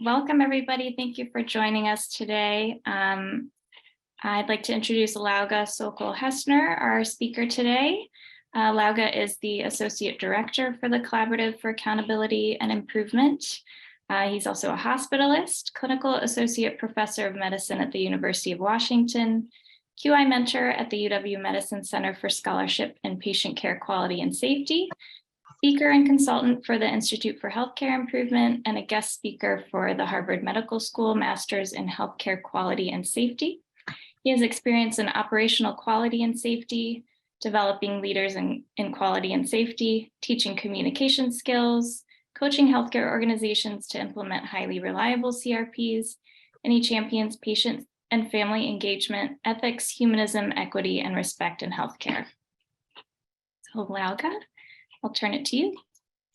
welcome everybody. Thank you for joining us today. I'd like to introduce Lauga Sokol-Hessner, our speaker today. Lauga is the Associate Director for the Collaborative for Accountability and Improvement. He's also a hospitalist, Clinical Associate Professor of Medicine at the University of Washington, QI Mentor at the UW Medicine Center for Scholarship in Patient Care Quality and Safety, speaker and consultant for the Institute for Healthcare Improvement, and a guest speaker for the Harvard Medical School Masters in Healthcare Quality and Safety. He has experience in operational quality and safety, developing leaders in quality and safety, teaching communication skills, coaching healthcare organizations to implement highly reliable CRPs, and he champions patient and family engagement, ethics, humanism, equity, and respect in healthcare. So Lauga, I'll turn it to you.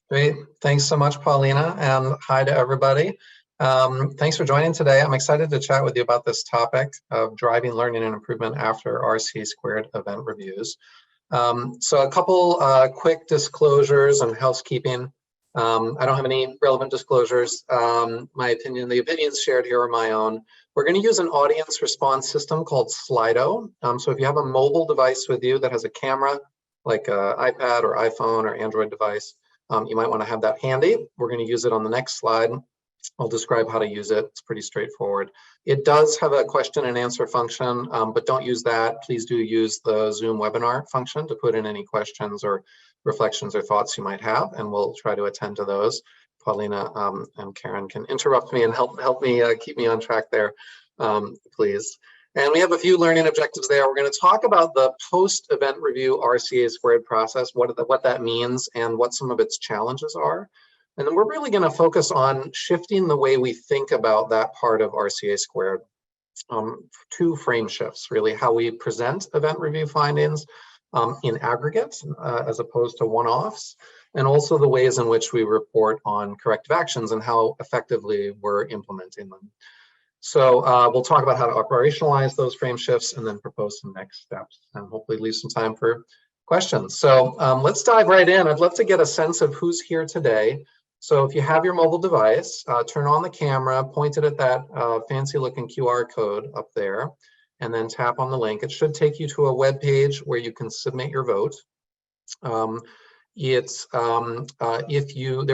Great, thanks so much, Paulina, and hi to everybody. Thanks for joining today. I'm excited to chat with you about this topic of driving learning and improvement after RCA² event reviews. So a couple quick disclosures and housekeeping. I don't have any relevant disclosures. The opinions shared here are my own. We're going to use an audience response system called Slido. So if you have a mobile device with you that has a camera, like an iPad or iPhone or Android device, you might want to have that handy. We're going to use it on the next slide. I'll describe how to use it. It's pretty straightforward. It does have a question and answer function, but don't use that. Please do use the Zoom webinar function to put in any questions or reflections or thoughts you might have, and we'll try to attend to those. Paulina and Karen can interrupt me and help me keep me on track there, please. And we have a few learning objectives there. We're going to talk about the post-event review RCA² process, what that means, and what some of its challenges are. And then we're really going to focus on shifting the way we think about that part of RCA². Two frame shifts, really, how we present event review findings in aggregate as opposed to one-offs, and also the ways in which we report on corrective actions and how effectively we're implementing them. So we'll talk about how to operationalize those frame shifts and then propose some next steps and hopefully leave some time for questions. So let's dive right in. I'd love to get a sense of who's here today. So if you have your mobile device, turn on the camera, point it at that fancy looking QR code up there, and then tap on the link. It should take you to a web page where you can submit your vote. There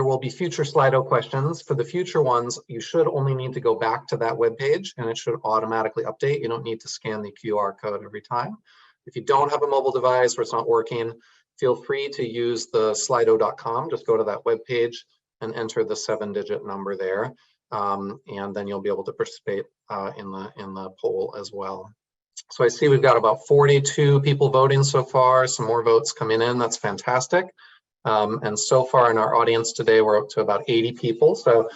will be future Slido questions. For the future ones, you should only need to go back to that web page and it should automatically update. You don't need to scan the QR code every time. If you don't have a mobile device or it's not working, feel free to use the slido.com. Just go to that web page and enter the 7-digit number there, and then you'll be able to participate in the poll as well. So I see we've got about 42 people voting so far. Some more votes coming in. That's fantastic. And so far in our audience today, we're up to about 80 people. So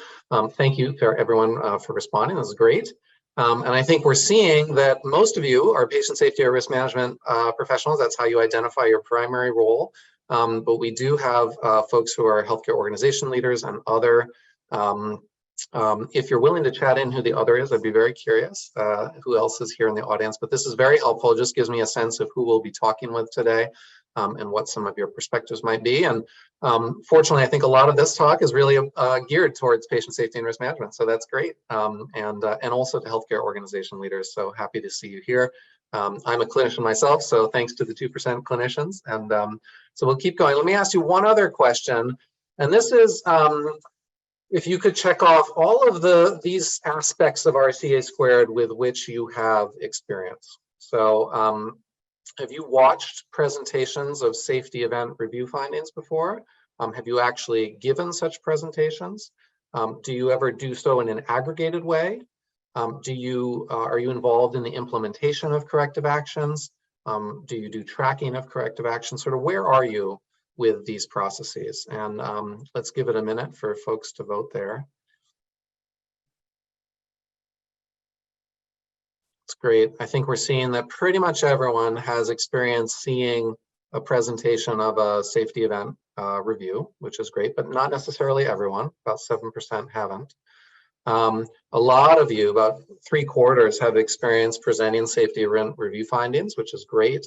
thank you for everyone for responding. This is great. And I think we're seeing that most of you are patient safety or risk management professionals. That's how you identify your primary role. But we do have folks who are healthcare organization leaders and other. If you're willing to chat in who the other is, I'd be very curious who else is here in the audience. But this is very helpful. It just gives me a sense of who we'll be talking with today and what some of your perspectives might be. And fortunately, I think a lot of this talk is really geared towards patient safety and risk management. So that's great. And also to healthcare organization leaders. So happy to see you here. I'm a clinician myself, so thanks to the 2% clinicians. And so we'll keep going. Let me ask you one other question. And this is, if you could check off all of these aspects of RCA² with which you have experience. So have you watched presentations of safety event review findings before? Have you actually given such presentations? Do you ever do so in an aggregated way? Are you involved in the implementation of corrective actions? Do you do tracking of corrective actions? Sort of where are you with these processes? And let's give it a minute for folks to vote there. It's great. I think we're seeing that pretty much everyone has experience seeing a presentation of a safety event review, which is great, but not necessarily everyone. About 7% haven't. A lot of you, about 3/4, have experience presenting safety event review findings, which is great.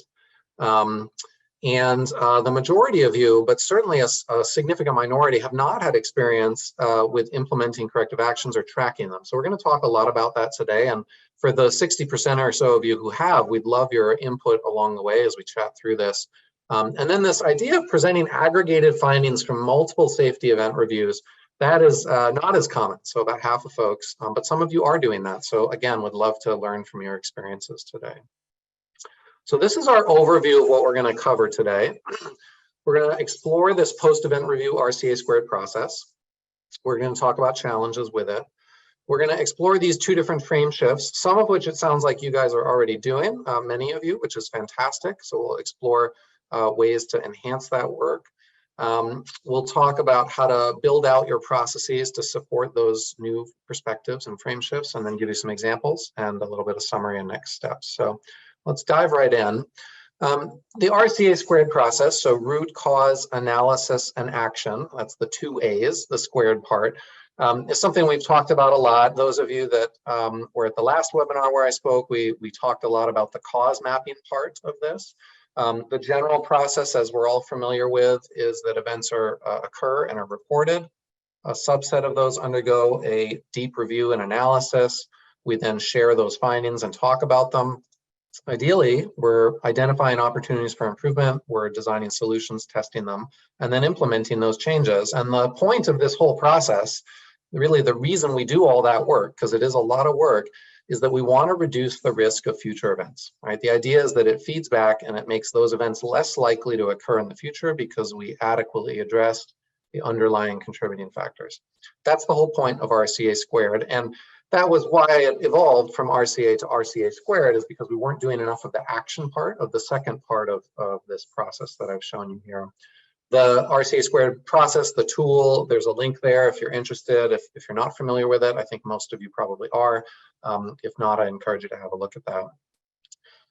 And the majority of you, but certainly a significant minority, have not had experience with implementing corrective actions or tracking them. So we're going to talk a lot about that today. And for the 60% or so of you who have, we'd love your input along the way as we chat through this. And then this idea of presenting aggregated findings from multiple safety event reviews, that is not as common. So about half of folks, but some of you are doing that. So again, would love to learn from your experiences today. So this is our overview of what we're going to cover today. We're going to explore this post-event review RCA² process. We're going to talk about challenges with it. We're going to explore these two different frame shifts, some of which it sounds like you guys are already doing, many of you, which is fantastic. So we'll explore ways to enhance that work. We'll talk about how to build out your processes to support those new perspectives and frame shifts, and then give you some examples and a little bit of summary and next steps. So let's dive right in. The RCA² process, so root, cause, analysis, and action, that's the two A's, the squared part, is something we've talked about a lot. Those of you that were at the last webinar where I spoke, we talked a lot about the cause mapping part of this. The general process, as we're all familiar with, is that events occur and are reported. A subset of those undergo a deep review and analysis. We then share those findings and talk about them. Ideally, we're identifying opportunities for improvement, we're designing solutions, testing them, and then implementing those changes. And the point of this whole process, really the reason we do all that work, because it is a lot of work, is that we want to reduce the risk of future events, right? The idea is that it feeds back and it makes those events less likely to occur in the future because we adequately addressed the underlying contributing factors. That's the whole point of RCA². And that was why it evolved from RCA to RCA², is because we weren't doing enough of the action part of the second part of this process that I've shown you here. The RCA² process, the tool, there's a link there if you're interested. If you're not familiar with it, I think most of you probably are. If not, I encourage you to have a look at that.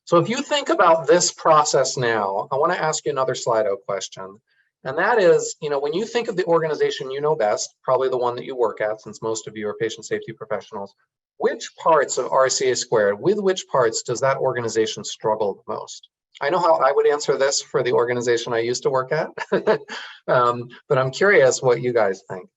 So if you think about this process now, I want to ask you another Slido question. And that is, when you think of the organization you know best, probably the one that you work at, since most of you are patient safety professionals, which parts of RCA², with which parts does that organization struggle the most? I know how I would answer this for the organization I used to work at, but I'm curious what you guys think.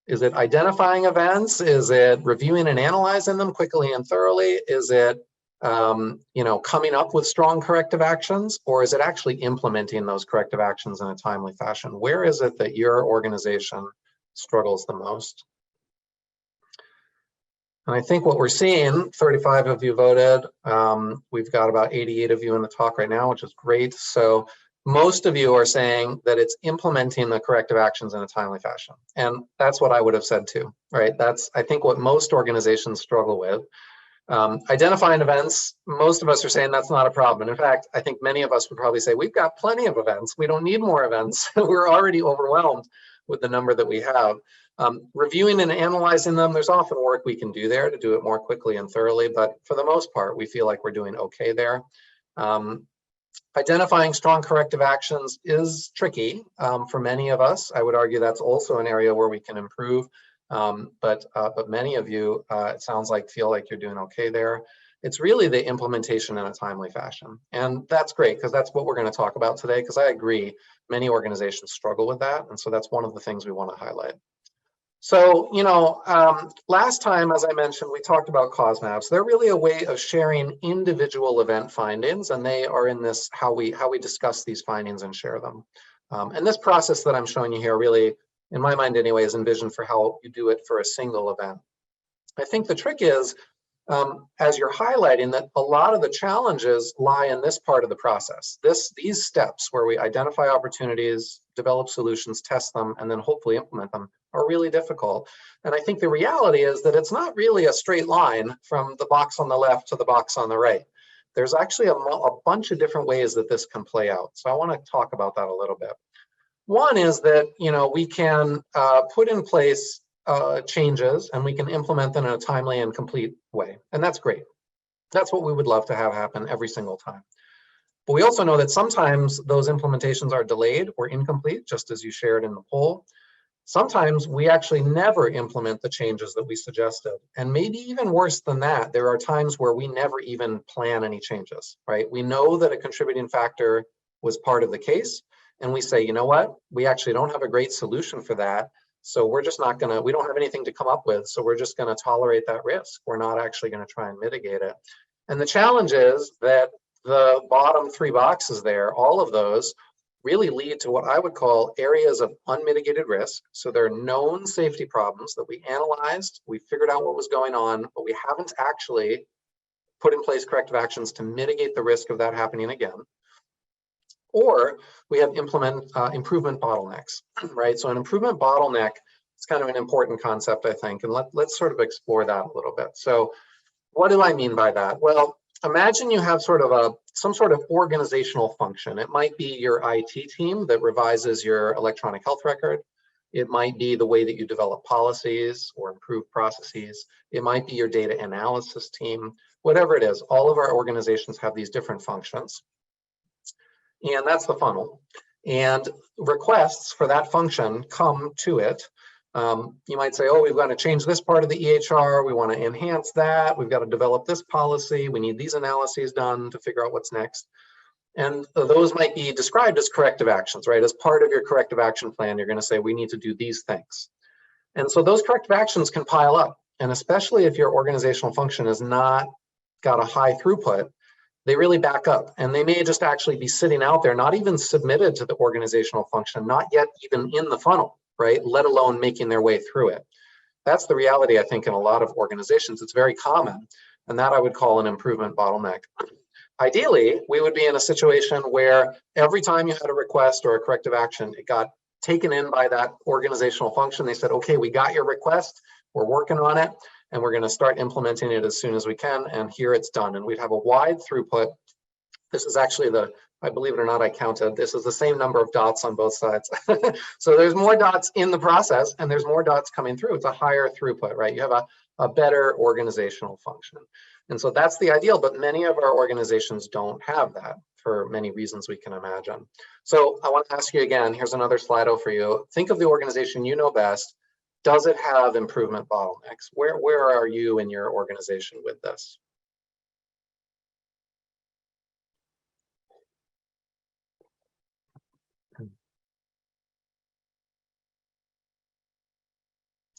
Is it identifying events? Is it reviewing and analyzing them quickly and thoroughly? Is it coming up with strong corrective actions, or is it actually implementing those corrective actions in a timely fashion? Where is it that your organization struggles the most? And I think what we're seeing, 35 of you voted. We've got about 88 of you in the talk right now, which is great. So most of you are saying that it's implementing the corrective actions in a timely fashion. And that's what I would have said too, right? That's, I think, what most organizations struggle with. Identifying events, most of us are saying that's not a problem. In fact, I think many of us would probably say we've got plenty of events. We don't need more events. We're already overwhelmed with the number that we have. Reviewing and analyzing them, there's often work we can do there to do it more quickly and thoroughly, but for the most part, we feel like we're doing okay there. Identifying strong corrective actions is tricky for many of us. I would argue that's also an area where we can improve. But many of you, it sounds like, feel like you're doing okay there. It's really the implementation in a timely fashion. And that's great, because that's what we're going to talk about today, because I agree, many organizations struggle with that. And so that's one of the things we want to highlight. So, last time, as I mentioned, we talked about cause maps. They're really a way of sharing individual event findings, and they are in this, how we discuss these findings and share them. And this process that I'm showing you here really, in my mind anyway, is envisioned for how you do it for a single event. I think the trick is, as you're highlighting, that a lot of the challenges lie in this part of the process. These steps where we identify opportunities, develop solutions, test them, and then hopefully implement them are really difficult. And I think the reality is that it's not really a straight line from the box on the left to the box on the right. There's actually a bunch of different ways that this can play out. So I want to talk about that a little bit. One is that, we can put in place changes and we can implement them in a timely and complete way. And that's great. That's what we would love to have happen every single time. But we also know that sometimes those implementations are delayed or incomplete, just as you shared in the poll. Sometimes we actually never implement the changes that we suggested. And maybe even worse than that, there are times where we never even plan any changes, right? We know that a contributing factor was part of the case. And we say, you know what, we actually don't have a great solution for that. So we're just not gonna, we don't have anything to come up with. So we're just gonna tolerate that risk. We're not actually gonna try and mitigate it. And the challenge is that the bottom 3 boxes there, all of those really lead to what I would call areas of unmitigated risk. So there are known safety problems that we analyzed, we figured out what was going on, but we haven't actually put in place corrective actions to mitigate the risk of that happening again. Or we have improvement bottlenecks, right? So an improvement bottleneck is kind of an important concept, I think, and let's sort of explore that a little bit. So what do I mean by that? Well, imagine you have sort of some sort of organizational function. It might be your IT team that revises your electronic health record. It might be the way that you develop policies or improve processes. It might be your data analysis team, whatever it is. All of our organizations have these different functions. And that's the funnel. And requests for that function come to it. You might say, oh, we've got to change this part of the EHR. We want to enhance that. We've got to develop this policy. We need these analyses done to figure out what's next. And those might be described as corrective actions, right? As part of your corrective action plan, you're going to say, we need to do these things. And so those corrective actions can pile up. And especially if your organizational function has not got a high throughput, they really back up, and they may just actually be sitting out there, not even submitted to the organizational function, not yet even in the funnel, right? Let alone making their way through it. That's the reality, I think, in a lot of organizations. It's very common, and that I would call an improvement bottleneck. Ideally, we would be in a situation where every time you had a request or a corrective action, it got taken in by that organizational function. They said, okay, we got your request, we're working on it, and we're going to start implementing it as soon as we can, and here it's done. And we'd have a wide throughput. This is actually I believe it or not, I counted, this is the same number of dots on both sides. So there's more dots in the process, and there's more dots coming through. It's a higher throughput, right? You have a better organizational function. And so that's the ideal, but many of our organizations don't have that for many reasons we can imagine. So I want to ask you again, here's another Slido for you. Think of the organization you know best. Does it have improvement bottlenecks? Where are you in your organization with this?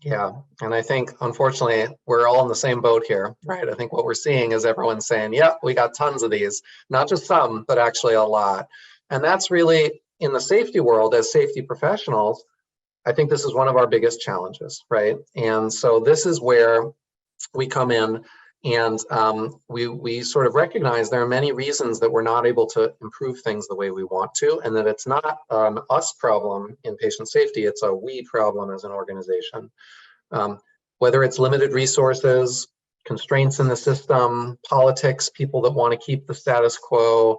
Yeah, and I think, unfortunately, we're all in the same boat here, right? I think what we're seeing is everyone saying, yeah, we got tons of these, not just some, but actually a lot. And that's really, in the safety world, as safety professionals, I think this is one of our biggest challenges, right? And so this is where we come in, and we sort of recognize there are many reasons that we're not able to improve things the way we want to, and that it's not an us problem in patient safety, it's a we problem as an organization. Whether it's limited resources, constraints in the system, politics, people that want to keep the status quo,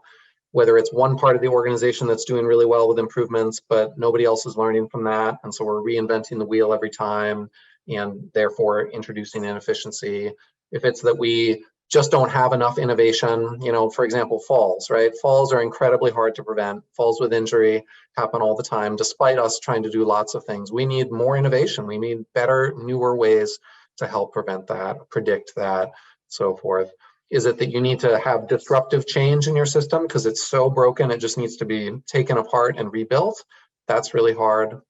whether it's one part of the organization that's doing really well with improvements, but nobody else is learning from that, and so we're reinventing the wheel every time, and therefore introducing inefficiency. If it's that we just don't have enough innovation, you know, for example, falls, right? Falls are incredibly hard to prevent. Falls with injury happen all the time, despite us trying to do lots of things. We need more innovation. We need better, newer ways to help prevent that, predict that, so forth. Is it that you need to have disruptive change in your system because it's so broken, it just needs to be taken apart and rebuilt? That's really hard.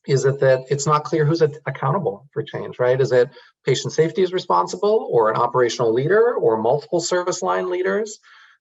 Is it that it's not clear who's accountable for change, right? Is it patient safety is responsible, or an operational leader, or multiple service line leaders?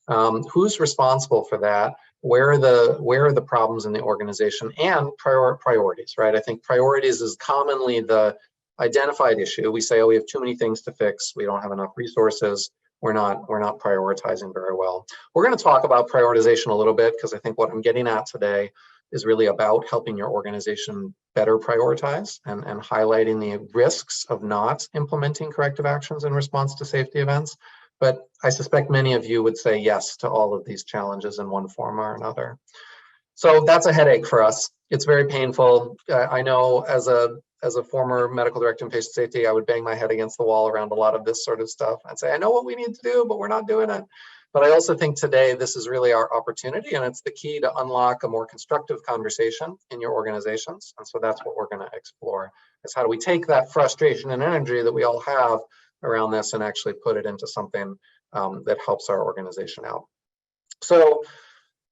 Who's responsible for that? Where are the problems in the organization? And priorities, right? I think priorities is commonly the identified issue. We say, oh, we have too many things to fix. We don't have enough resources. We're not prioritizing very well. We're going to talk about prioritization a little bit, because I think what I'm getting at today is really about helping your organization better prioritize and highlighting the risks of not implementing corrective actions in response to safety events. But I suspect many of you would say yes to all of these challenges in one form or another. So that's a headache for us. It's very painful. I know as a former medical director in patient safety, I would bang my head against the wall around a lot of this sort of stuff. I'd say, I know what we need to do, but we're not doing it. But I also think today this is really our opportunity, and it's the key to unlock a more constructive conversation in your organizations. And so that's what we're going to explore, is how do we take that frustration and energy that we all have around this and actually put it into something that helps our organization out. So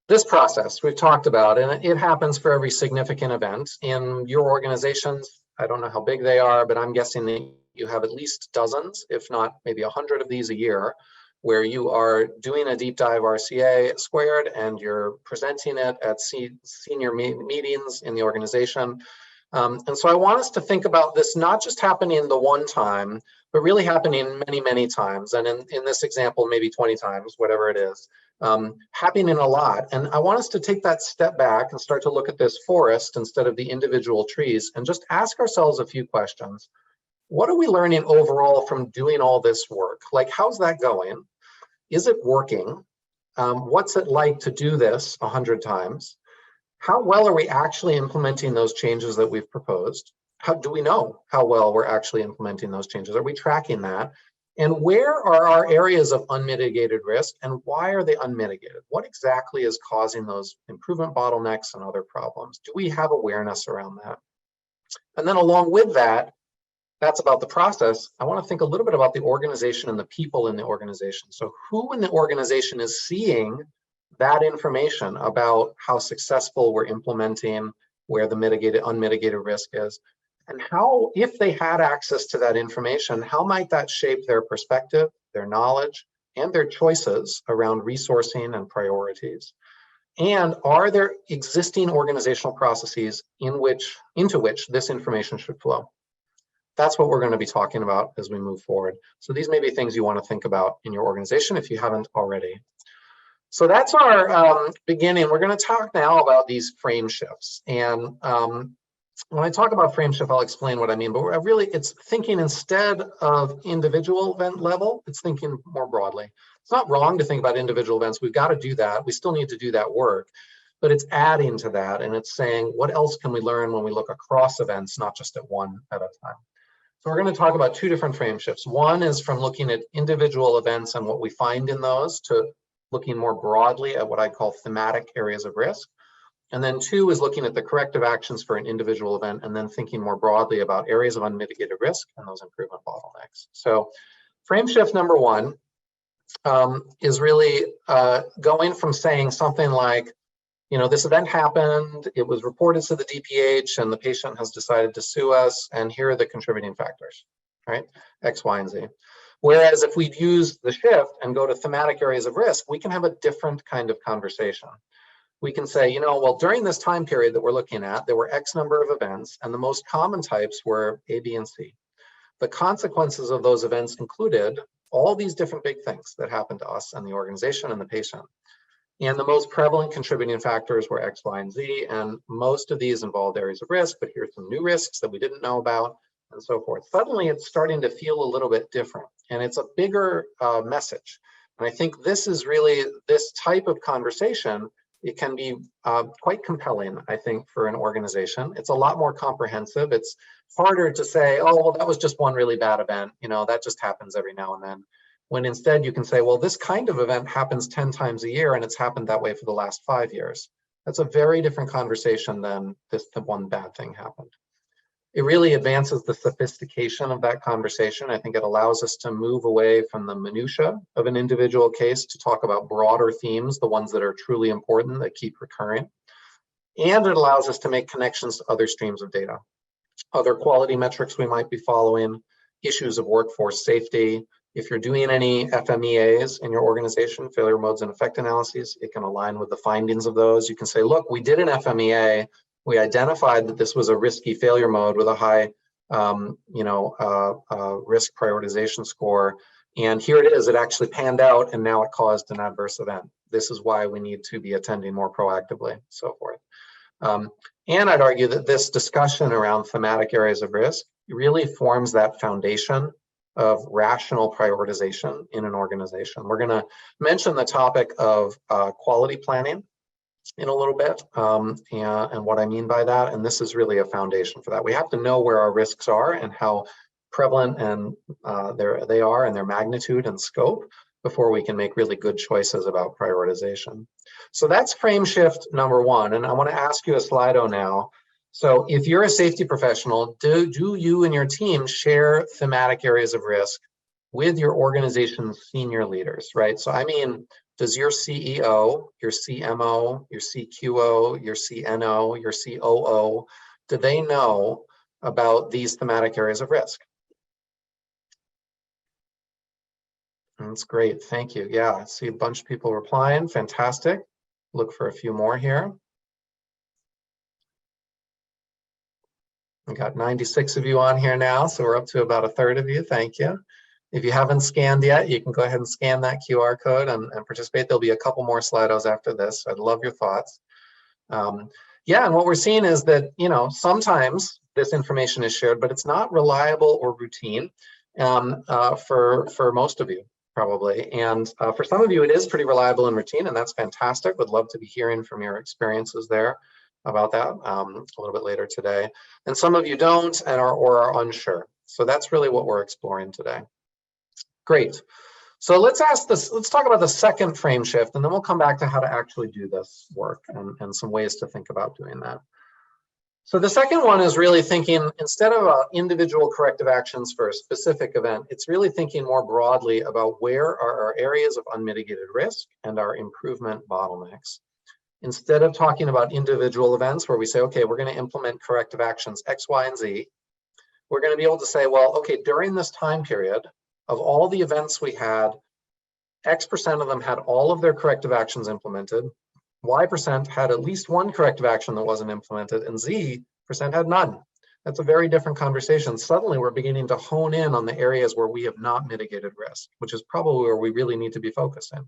This process we've talked about, and it happens for every significant event in your organizations. I don't know how big they are, but I'm guessing that you have at least dozens, if not maybe 100 of these a year, where you are doing a deep dive RCA squared and you're presenting it at senior meetings in the organization. And so I want us to think about this not just happening the one time, but really happening many, many times. And in this example, maybe 20 times, whatever it is, happening a lot. And I want us to take that step back and start to look at this forest instead of the individual trees and just ask ourselves a few questions. What are we learning overall from doing all this work? Like, how's that going? Is it working? What's it like to do this 100 times? How well are we actually implementing those changes that we've proposed? How do we know how well we're actually implementing those changes? Are we tracking that? And where are our areas of unmitigated risk and why are they unmitigated? What exactly is causing those improvement bottlenecks and other problems? Do we have awareness around that? And then along with that, that's about the process. I want to think a little bit about the organization and the people in the organization. So who in the organization is seeing that information about how successful we're implementing, where the unmitigated risk is, and how, if they had access to that information, how might that shape their perspective, their knowledge, and their choices around resourcing and priorities? And are there existing organizational processes into which this information should flow? That's what we're going to be talking about as we move forward. So these may be things you want to think about in your organization if you haven't already. So that's our beginning. We're going to talk now about these frame shifts. And when I talk about frame shift, I'll explain what I mean. But really, it's thinking instead of individual event level, it's thinking more broadly. It's not wrong to think about individual events. We've got to do that. We still need to do that work. But it's adding to that. And it's saying, what else can we learn when we look across events, not just at one at a time? So we're going to talk about two different frame shifts. One is from looking at individual events and what we find in those to looking more broadly at what I call thematic areas of risk. And then two is looking at the corrective actions for an individual event and then thinking more broadly about areas of unmitigated risk and those improvement bottlenecks. So frame shift number one is really going from saying something like, you know, this event happened, it was reported to the DPH and the patient has decided to sue us, and here are the contributing factors, right? X, Y, and Z. Whereas if we use the shift and go to thematic areas of risk, we can have a different kind of conversation. We can say, you know, well, during this time period that we're looking at, there were X number of events, and the most common types were A, B, and C. The consequences of those events included all these different big things that happened to us and the organization and the patient. And the most prevalent contributing factors were X, Y, and Z, and most of these involved areas of risk, but here's some new risks that we didn't know about, and so forth. Suddenly, it's starting to feel a little bit different, and it's a bigger message. And I think this is really, this type of conversation, it can be quite compelling, I think, for an organization. It's a lot more comprehensive. It's harder to say, oh, well, that was just one really bad event. You know, that just happens every now and then. When instead you can say, well, this kind of event happens 10 times a year and it's happened that way for the last 5 years. That's a very different conversation than the one bad thing happened. It really advances the sophistication of that conversation. I think it allows us to move away from the minutia of an individual case to talk about broader themes, the ones that are truly important, that keep recurring. And it allows us to make connections to other streams of data, other quality metrics we might be following, issues of workforce safety. If you're doing any FMEAs in your organization, failure modes and effect analyses, it can align with the findings of those. You can say, look, we did an FMEA. We identified that this was a risky failure mode with a high risk prioritization score. And here it is, it actually panned out and now it caused an adverse event. This is why we need to be attending more proactively, so forth. And I'd argue that this discussion around thematic areas of risk really forms that foundation of rational prioritization in an organization. We're going to mention the topic of quality planning in a little bit and what I mean by that. And this is really a foundation for that. We have to know where our risks are and how prevalent and they are and their magnitude and scope before we can make really good choices about prioritization. So that's frame shift number one. And I want to ask you a Slido now. So if you're a safety professional, do you and your team share thematic areas of risk with your organization's senior leaders, right? So I mean, Does your CEO, your CMO, your CQO, your CNO, your COO, do they know about these thematic areas of risk? That's great, thank you. Yeah, I see a bunch of people replying, fantastic. Look for a few more here. We got 96 of you on here now, so we're up to about a third of you, thank you. If you haven't scanned yet, you can go ahead and scan that QR code and participate. There'll be a couple more Slidos after this. I'd love your thoughts. Yeah, and what we're seeing is that, you know, sometimes this information is shared, but it's not reliable or routine for most of you, probably. And for some of you, it is pretty reliable and routine, and that's fantastic. Would love to be hearing from your experiences there about that a little bit later today. And some of you don't and are unsure. So that's really what we're exploring today. Great. So let's talk about the second frame shift, and then we'll come back to how to actually do this work and some ways to think about doing that. So the second one is really thinking, instead of individual corrective actions for a specific event, it's really thinking more broadly about where are our areas of unmitigated risk and our improvement bottlenecks. Instead of talking about individual events where we say, okay, we're going to implement corrective actions X, Y, and Z, we're going to be able to say, well, okay, during this time period, of all the events we had, X% of them had all of their corrective actions implemented, Y% had at least one corrective action that wasn't implemented, and Z% had none. That's a very different conversation. Suddenly we're beginning to hone in on the areas where we have not mitigated risk, which is probably where we really need to be focusing.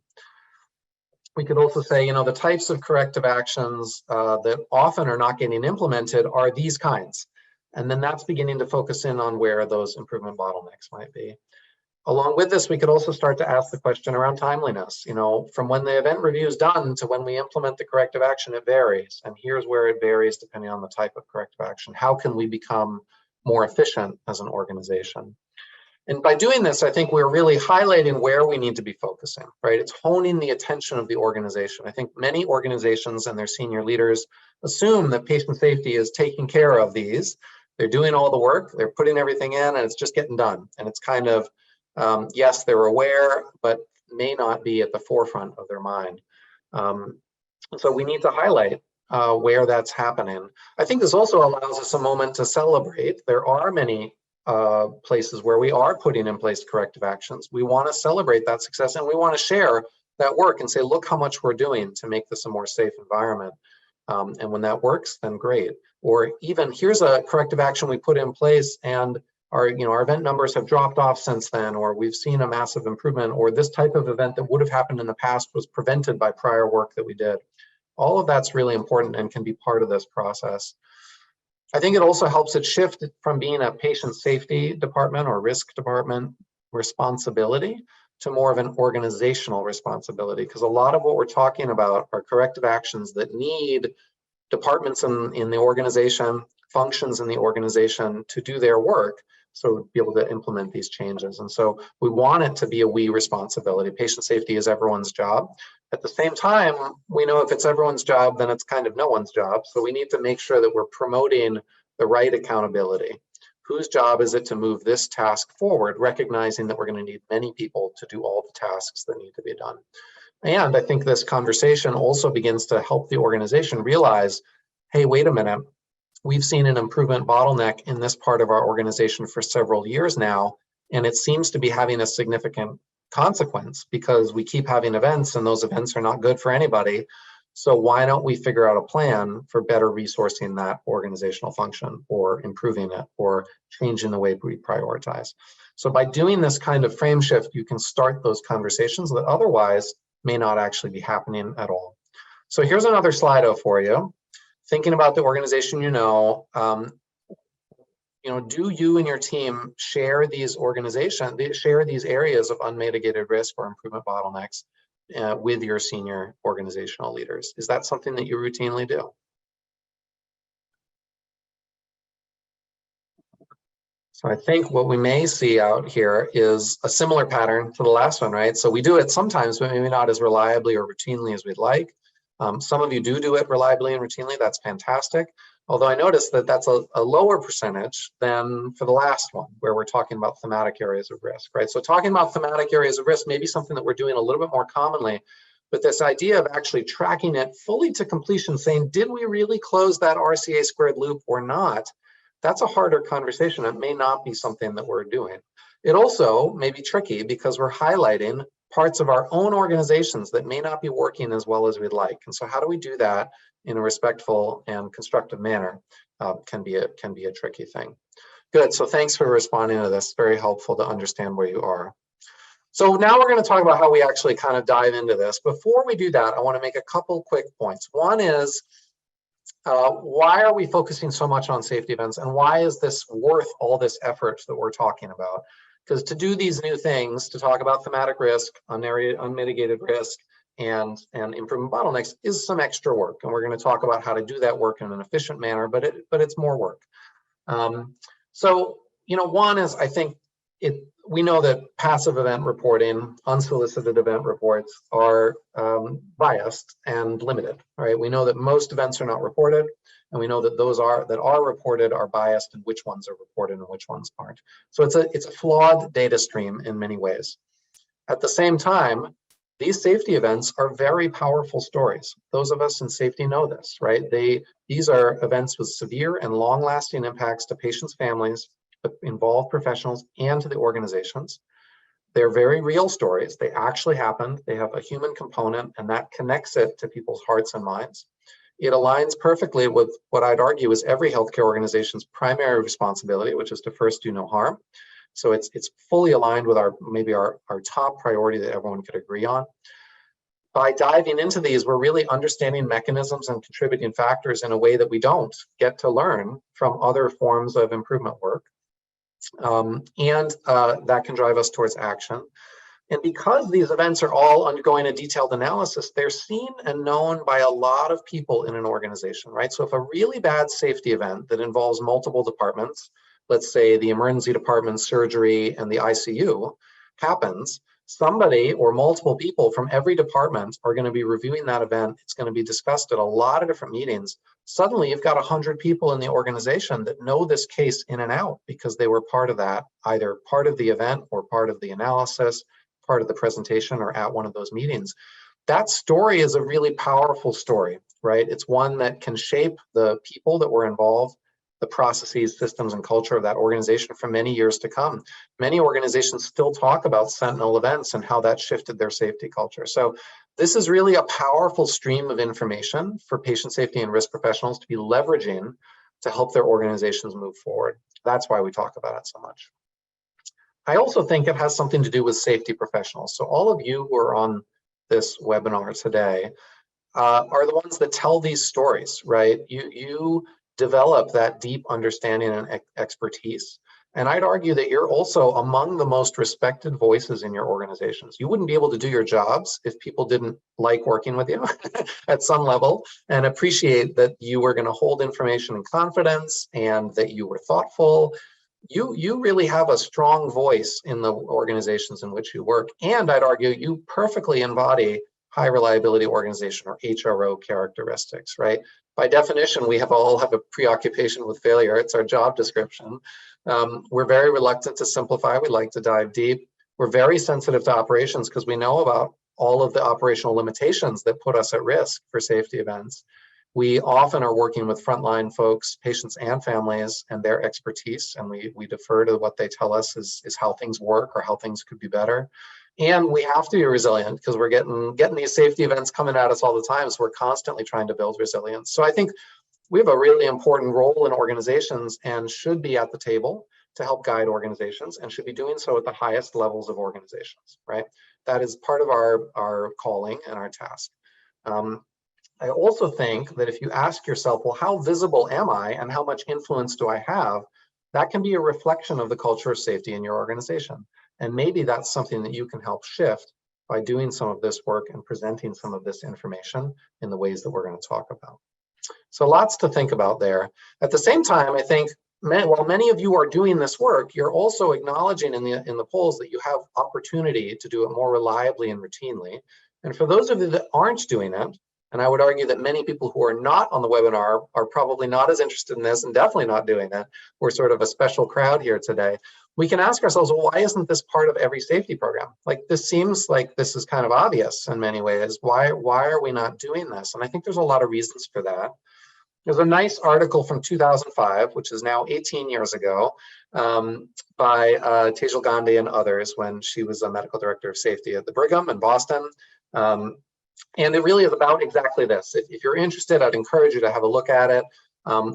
We could also say, you know, the types of corrective actions that often are not getting implemented are these kinds. And then that's beginning to focus in on where those improvement bottlenecks might be. Along with this, we could also start to ask the question around timeliness. You know, from when the event review is done to when we implement the corrective action, it varies. And here's where it varies depending on the type of corrective action. How can we become more efficient as an organization? And by doing this, I think we're really highlighting where we need to be focusing, right? It's honing the attention of the organization. I think many organizations and their senior leaders assume that patient safety is taking care of these. They're doing all the work, they're putting everything in, and it's just getting done. And it's kind of, yes, they're aware, but may not be at the forefront of their mind. So we need to highlight where that's happening. I think this also allows us a moment to celebrate. There are many places where we are putting in place corrective actions. We want to celebrate that success, and we want to share that work and say, look how much we're doing to make this a more safe environment. And when that works, then great. Or even, here's a corrective action we put in place, and our event numbers have dropped off since then, or we've seen a massive improvement, or this type of event that would have happened in the past was prevented by prior work that we did. All of that's really important and can be part of this process. I think it also helps it shift from being a patient safety department or risk department responsibility to more of an organizational responsibility, because a lot of what we're talking about are corrective actions that need departments in the organization, functions in the organization to do their work, so be able to implement these changes. And so we want it to be a we responsibility. Patient safety is everyone's job. At the same time, we know if it's everyone's job, then it's kind of no one's job. So we need to make sure that we're promoting the right accountability. Whose job is it to move this task forward, recognizing that we're going to need many people to do all the tasks that need to be done. And I think this conversation also begins to help the organization realize, hey, wait a minute, we've seen an improvement bottleneck in this part of our organization for several years now, and it seems to be having a significant consequence because we keep having events and those events are not good for anybody. So why don't we figure out a plan for better resourcing that organizational function, or improving it, or changing the way we prioritize? So by doing this kind of frame shift, you can start those conversations that otherwise may not actually be happening at all. So here's another Slido for you. Thinking about the organization, do you and your team share these areas of unmitigated risk or improvement bottlenecks with your senior organizational leaders? Is that something that you routinely do? So I think what we may see out here is a similar pattern to the last one, right? So we do it sometimes, but maybe not as reliably or routinely as we'd like. Some of you do it reliably and routinely. That's fantastic. Although I noticed that that's a lower percentage than for the last one, where we're talking about thematic areas of risk, right? So talking about thematic areas of risk may be something that we're doing a little bit more commonly, But this idea of actually tracking it fully to completion, saying, did we really close that RCA squared loop or not? That's a harder conversation. It may not be something that we're doing. It also may be tricky because we're highlighting parts of our own organizations that may not be working as well as we'd like. And so how do we do that in a respectful and constructive manner? Can be a tricky thing. Good, so thanks for responding to this. Very helpful to understand where you are. So now we're going to talk about how we actually kind of dive into this. Before we do that, I want to make a couple quick points. One is, why are we focusing so much on safety events, and why is this worth all this effort that we're talking about? Because to do these new things, to talk about thematic risk, unmitigated risk, and improvement bottlenecks is some extra work. And we're going to talk about how to do that work in an efficient manner, but it's more work. So, one is, I think, we know that passive event reporting, unsolicited event reports are biased and limited, right? We know that most events are not reported, and we know that those that are reported are biased, and which ones are reported and which ones aren't. So it's a flawed data stream in many ways. At the same time, these safety events are very powerful stories. Those of us in safety know this, right? These are events with severe and long-lasting impacts to patients' families, involved professionals, and to the organizations. They're very real stories. They actually happened. They have a human component, and that connects it to people's hearts and minds. It aligns perfectly with what I'd argue is every healthcare organization's primary responsibility, which is to first do no harm. So it's fully aligned with maybe our top priority that everyone could agree on. By diving into these, we're really understanding mechanisms and contributing factors in a way that we don't get to learn from other forms of improvement work. That can drive us towards action. And because these events are all undergoing a detailed analysis, they're seen and known by a lot of people in an organization, right? So if a really bad safety event that involves multiple departments, let's say the emergency department, surgery, and the ICU happens, somebody or multiple people from every department are going to be reviewing that event. It's going to be discussed at a lot of different meetings. Suddenly, you've got 100 people in the organization that know this case in and out because they were part of that, either part of the event or part of the analysis, part of the presentation, or at one of those meetings. That story is a really powerful story, right? It's one that can shape the people that were involved, the processes, systems, and culture of that organization for many years to come. Many organizations still talk about sentinel events and how that shifted their safety culture. So this is really a powerful stream of information for patient safety and risk professionals to be leveraging to help their organizations move forward. That's why we talk about it so much. I also think it has something to do with safety professionals. So all of you who are on this webinar today are the ones that tell these stories, right? You develop that deep understanding and expertise. And I'd argue that you're also among the most respected voices in your organizations. You wouldn't be able to do your jobs if people didn't like working with you at some level and appreciate that you were going to hold information in confidence and that you were thoughtful. You really have a strong voice in the organizations in which you work. And I'd argue you perfectly embody high reliability organization, or HRO characteristics, right? By definition, we all have a preoccupation with failure. It's our job description. We're very reluctant to simplify. We like to dive deep. We're very sensitive to operations because we know about all of the operational limitations that put us at risk for safety events. We often are working with frontline folks, patients and families, and their expertise, and we defer to what they tell us is how things work or how things could be better. And we have to be resilient because we're getting these safety events coming at us all the time, so we're constantly trying to build resilience. So I think we have a really important role in organizations and should be at the table to help guide organizations, and should be doing so at the highest levels of organizations, right? That is part of our calling and our task. I also think that if you ask yourself, well, how visible am I and how much influence do I have? That can be a reflection of the culture of safety in your organization. And maybe that's something that you can help shift by doing some of this work and presenting some of this information in the ways that we're going to talk about. So lots to think about there. At the same time, I think while many of you are doing this work, you're also acknowledging in the polls that you have opportunity to do it more reliably and routinely. And for those of you that aren't doing it, And I would argue that many people who are not on the webinar are probably not as interested in this and definitely not doing it. We're sort of a special crowd here today. We can ask ourselves, well, why isn't this part of every safety program? Like, this seems like this is kind of obvious in many ways. Why are we not doing this? And I think there's a lot of reasons for that. There's a nice article from 2005, which is now 18 years ago, by Tejal Gandhi and others when she was a medical director of safety at the Brigham in Boston. And it really is about exactly this. If you're interested, I'd encourage you to have a look at it.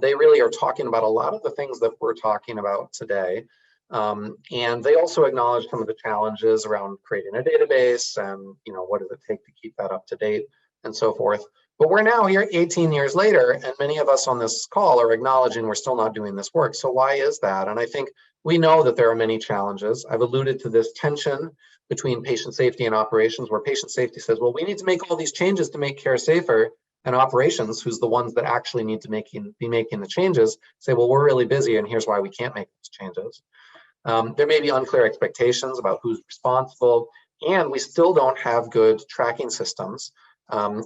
They really are talking about a lot of the things that we're talking about today. And they also acknowledge some of the challenges around creating a database and, what does it take to keep that up to date and so forth. But we're now here 18 years later, and many of us on this call are acknowledging we're still not doing this work. So why is that? And I think we know that there are many challenges. I've alluded to this tension between patient safety and operations, where patient safety says, well, we need to make all these changes to make care safer, and operations, who's the ones that actually need to be making the changes, say, well, we're really busy and here's why we can't make those changes. There may be unclear expectations about who's responsible, and we still don't have good tracking systems.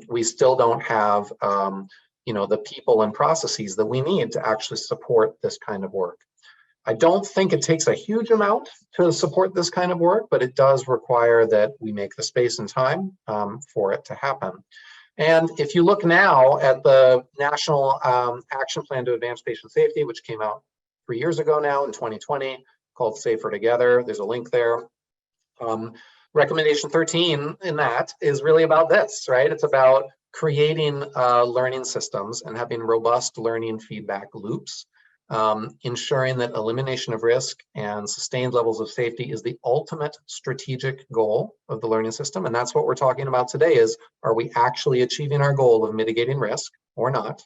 We still don't have the people and processes that we need to actually support this kind of work. I don't think it takes a huge amount to support this kind of work, but it does require that we make the space and time for it to happen. And if you look now at the National Action Plan to Advance Patient Safety, which came out 3 years ago now in 2020, called Safer Together, there's a link there. Recommendation 13 in that is really about this, right? It's about creating learning systems and having robust learning feedback loops, ensuring that elimination of risk and sustained levels of safety is the ultimate strategic goal of the learning system. And that's what we're talking about today is, are we actually achieving our goal of mitigating risk or not?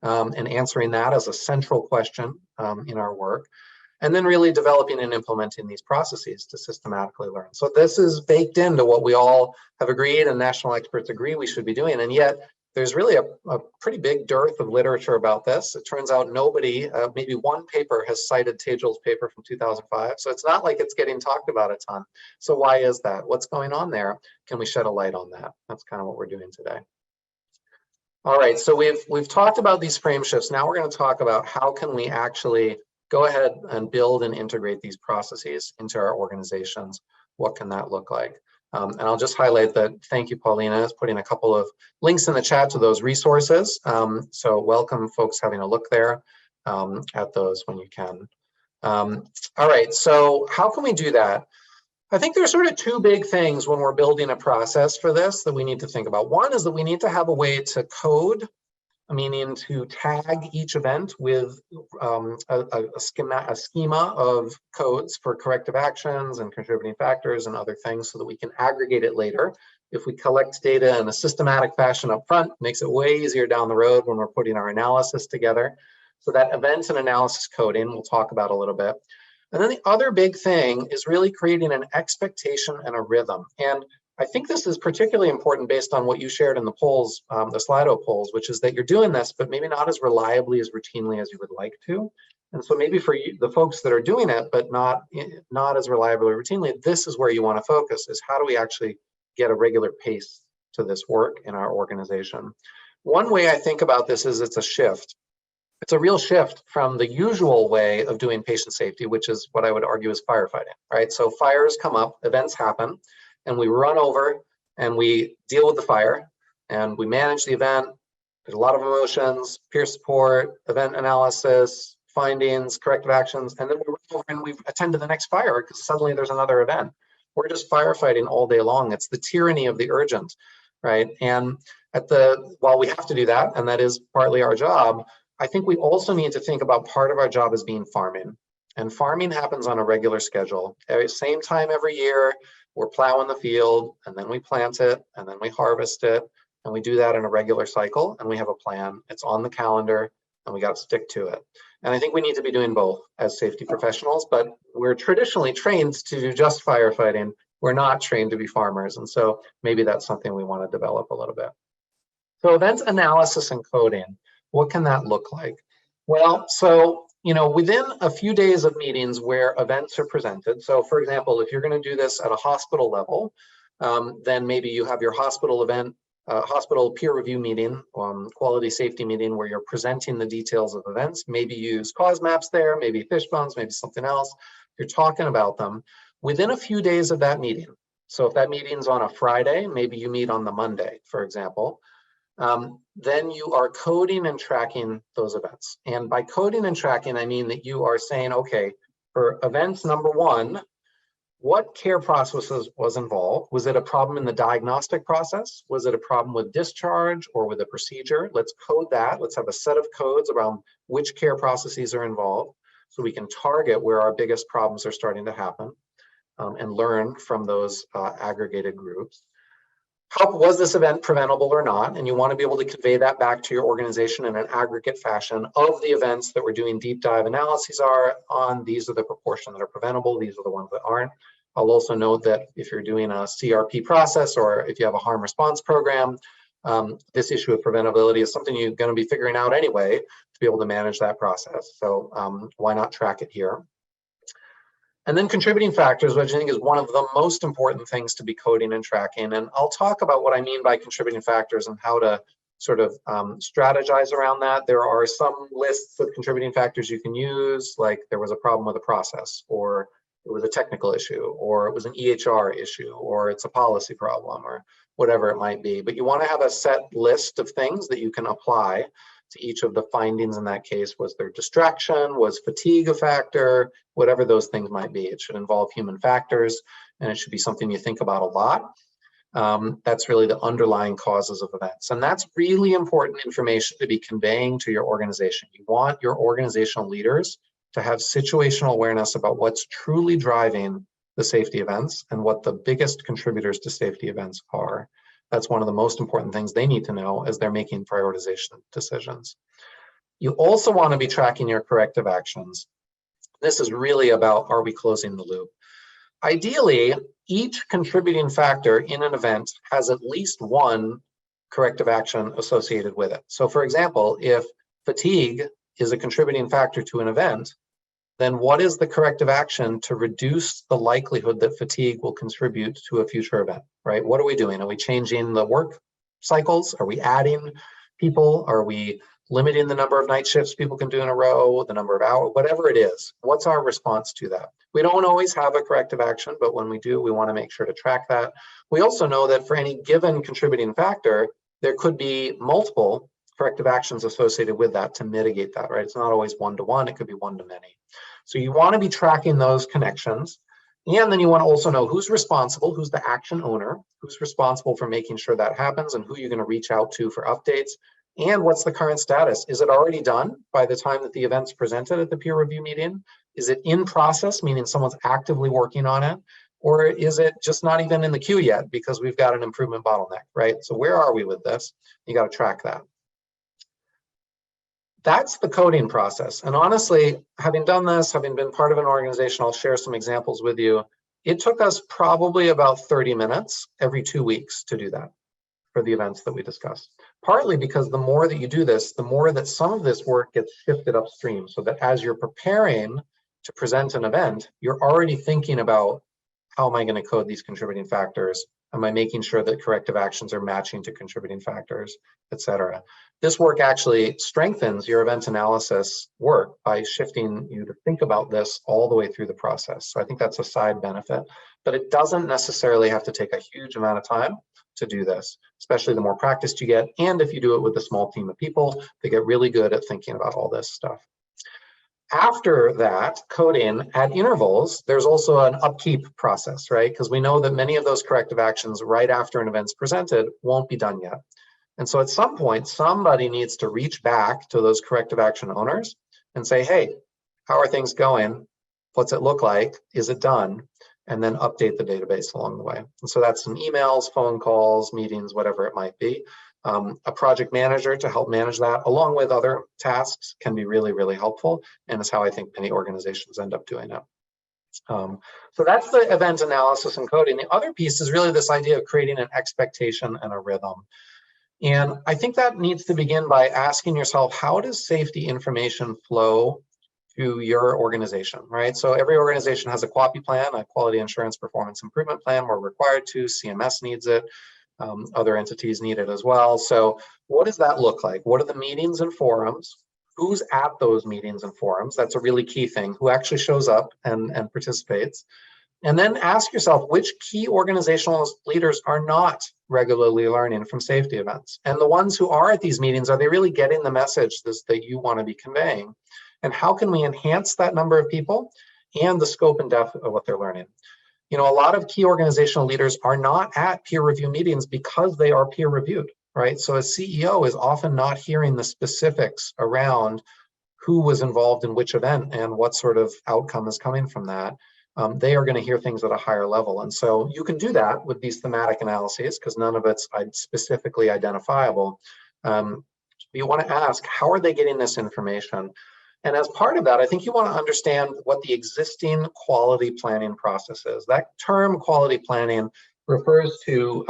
And answering that as a central question in our work. And then really developing and implementing these processes to systematically learn. So this is baked into what we all have agreed and national experts agree we should be doing. And yet there's really a pretty big dearth of literature about this. It turns out nobody, maybe one paper has cited Tejal's paper from 2005. So it's not like it's getting talked about a ton. So why is that? What's going on there? Can we shed a light on that? That's kind of what we're doing today. All right, so we've talked about these frame shifts. Now we're going to talk about how can we actually go ahead and build and integrate these processes into our organizations. What can that look like? And I'll just highlight that, thank you, Paulina, is putting a couple of links in the chat to those resources. So welcome folks having a look there at those when you can. All right, so how can we do that? I think there's sort of two big things when we're building a process for this that we need to think about. One is that we need to have a way to code, meaning to tag each event with a schema of codes for corrective actions and contributing factors and other things so that we can aggregate it later. If we collect data in a systematic fashion up front, it makes it way easier down the road when we're putting our analysis together. So that events and analysis coding, we'll talk about a little bit. And then the other big thing is really creating an expectation and a rhythm. And I think this is particularly important based on what you shared in the polls, the Slido polls, which is that you're doing this, but maybe not as reliably, as routinely as you would like to. And so maybe for you, the folks that are doing it, but not as reliably or routinely, this is where you want to focus, is how do we actually get a regular pace to this work in our organization? One way I think about this is it's a shift. It's a real shift from the usual way of doing patient safety, which is what I would argue is firefighting, right? So fires come up, events happen, and we run over and we deal with the fire and we manage the event. There's a lot of emotions, peer support, event analysis, findings, corrective actions, and then we run over and we attend to the next fire because suddenly there's another event. We're just firefighting all day long. It's the tyranny of the urgent, right? And while we have to do that, and that is partly our job, I think we also need to think about part of our job as being farming. And farming happens on a regular schedule. Same time every year, we're plowing the field, and then we plant it, and then we harvest it, and we do that in a regular cycle, and we have a plan. It's on the calendar, and we got to stick to it. And I think we need to be doing both as safety professionals, but we're traditionally trained to do just firefighting. We're not trained to be farmers, and so maybe that's something we want to develop a little bit. So event analysis and coding, what can that look like? Well, so within a few days of meetings where events are presented, so for example, if you're going to do this at a hospital level, then maybe you have your hospital event hospital peer review meeting, quality safety meeting, where you're presenting the details of events. Maybe you use cause maps there, maybe fish bones, maybe something else. You're talking about them within a few days of that meeting. So if that meeting's on a Friday, maybe you meet on the Monday, for example. Then you are coding and tracking those events. And by coding and tracking, I mean that you are saying, okay, for events number 1, what care processes was involved? Was it a problem in the diagnostic process? Was it a problem with discharge or with a procedure? Let's code that. Let's have a set of codes around which care processes are involved so we can target where our biggest problems are starting to happen and learn from those aggregated groups. How was this event preventable or not? And you want to be able to convey that back to your organization in an aggregate fashion of the events that we're doing deep dive analyses on. These are the proportion that are preventable. These are the ones that aren't. I'll also note that if you're doing a CRP process or if you have a harm response program, this issue of preventability is something you're going to be figuring out anyway to be able to manage that process. So why not track it here? And then contributing factors, which I think is one of the most important things to be coding and tracking. And I'll talk about what I mean by contributing factors and how to sort of strategize around that. There are some lists of contributing factors you can use, like there was a problem with a process, or it was a technical issue, or it was an EHR issue, or it's a policy problem, or whatever it might be. But you want to have a set list of things that you can apply to each of the findings in that case. Was there distraction? Was fatigue a factor? Whatever those things might be. It should involve human factors, and it should be something you think about a lot. That's really the underlying causes of events. And that's really important information to be conveying to your organization. You want your organizational leaders to have situational awareness about what's truly driving the safety events and what the biggest contributors to safety events are. That's one of the most important things they need to know as they're making prioritization decisions. You also want to be tracking your corrective actions. This is really about, are we closing the loop? Ideally, each contributing factor in an event has at least one corrective action associated with it. So for example, if fatigue is a contributing factor to an event, then what is the corrective action to reduce the likelihood that fatigue will contribute to a future event, right? What are we doing? Are we changing the work cycles? Are we adding people? Are we limiting the number of night shifts people can do in a row, the number of hours, whatever it is? What's our response to that? We don't always have a corrective action, but when we do, we want to make sure to track that. We also know that for any given contributing factor, there could be multiple corrective actions associated with that to mitigate that, right? It's not always one-to-one, it could be one-to-many. So you want to be tracking those connections. And then you want to also know who's responsible, who's the action owner, who's responsible for making sure that happens, and who you're going to reach out to for updates. And what's the current status? Is it already done by the time that the event's presented at the peer review meeting? Is it in process, meaning someone's actively working on it? Or is it just not even in the queue yet because we've got an improvement bottleneck, right? So where are we with this? You got to track that. That's the coding process. And honestly, having done this, having been part of an organization, I'll share some examples with you. It took us probably about 30 minutes every 2 weeks to do that for the events that we discussed. Partly because the more that you do this, the more that some of this work gets shifted upstream, so that as you're preparing to present an event, you're already thinking about, how am I going to code these contributing factors? Am I making sure that corrective actions are matching to contributing factors, et cetera? This work actually strengthens your event analysis work by shifting you to think about this all the way through the process. So I think that's a side benefit, but it doesn't necessarily have to take a huge amount of time to do this, especially the more practiced you get. And if you do it with a small team of people, they get really good at thinking about all this stuff. After that, coding at intervals, there's also an upkeep process, right? Because we know that many of those corrective actions right after an event's presented won't be done yet. And so at some point, somebody needs to reach back to those corrective action owners and say, hey, how are things going? What's it look like? Is it done? And then update the database along the way. And so that's some emails, phone calls, meetings, whatever it might be. A project manager to help manage that, along with other tasks, can be really, really helpful. And it's how I think many organizations end up doing it. So that's the event analysis and coding. The other piece is really this idea of creating an expectation and a rhythm. And I think that needs to begin by asking yourself, how does safety information flow to your organization, right? So every organization has a QAPI plan, a Quality Assurance Performance Improvement Plan. We're required to, CMS needs it. Other entities need it as well. So what does that look like? What are the meetings and forums? Who's at those meetings and forums? That's a really key thing. Who actually shows up and participates? And then ask yourself, which key organizational leaders are not regularly learning from safety events? And the ones who are at these meetings, are they really getting the message that you want to be conveying? And how can we enhance that number of people and the scope and depth of what they're learning? You know, a lot of key organizational leaders are not at peer review meetings because they are peer reviewed, right? So a CEO is often not hearing the specifics around who was involved in which event and what sort of outcome is coming from that. They are going to hear things at a higher level. And so you can do that with these thematic analyses because none of it's specifically identifiable. You want to ask, how are they getting this information? And as part of that, I think you want to understand what the existing quality planning process is. That term quality planning refers to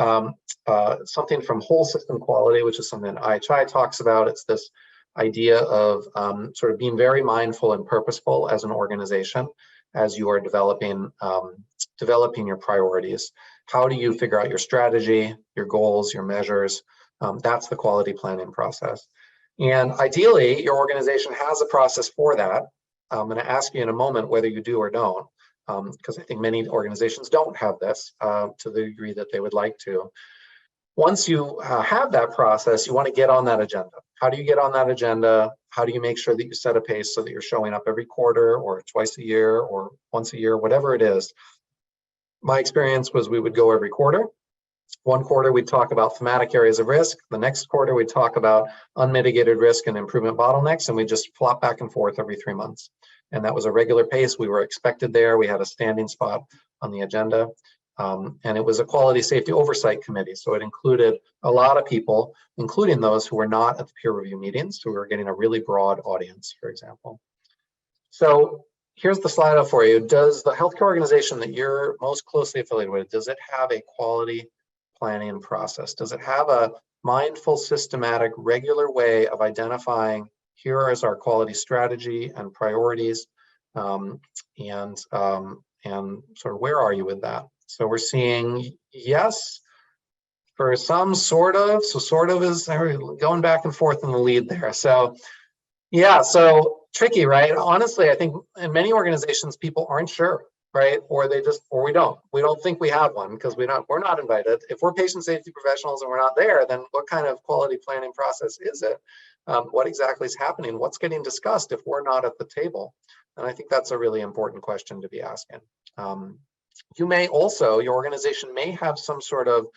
something from whole system quality, which is something IHI talks about. It's this idea of sort of being very mindful and purposeful as an organization as you are developing your priorities. How do you figure out your strategy, your goals, your measures? That's the quality planning process. And ideally, your organization has a process for that. I'm going to ask you in a moment whether you do or don't, because I think many organizations don't have this to the degree that they would like to. Once you have that process, you want to get on that agenda. How do you get on that agenda? How do you make sure that you set a pace so that you're showing up every quarter or twice a year or once a year, whatever it is? My experience was we would go every quarter. One quarter, we'd talk about thematic areas of risk. The next quarter, we'd talk about unmitigated risk and improvement bottlenecks, and we just flop back and forth every 3 months. And that was a regular pace. We were expected there. We had a standing spot on the agenda. And it was a quality safety oversight committee. So it included a lot of people, including those who were not at the peer review meetings, who were getting a really broad audience, for example. So here's the slide up for you. Does the healthcare organization that you're most closely affiliated with, does it have a quality planning process? Does it have a mindful, systematic, regular way of identifying, here is our quality strategy and priorities, and sort of where are you with that? So we're seeing yes for some, sort of. So sort of is going back and forth in the lead there. So yeah, so tricky, right? Honestly, I think in many organizations, people aren't sure, right? Or we don't think we have one because we're not invited. If we're patient safety professionals and we're not there, then what kind of quality planning process is it? What exactly is happening? What's getting discussed if we're not at the table? And I think that's a really important question to be asking. You may also, your organization may have some sort of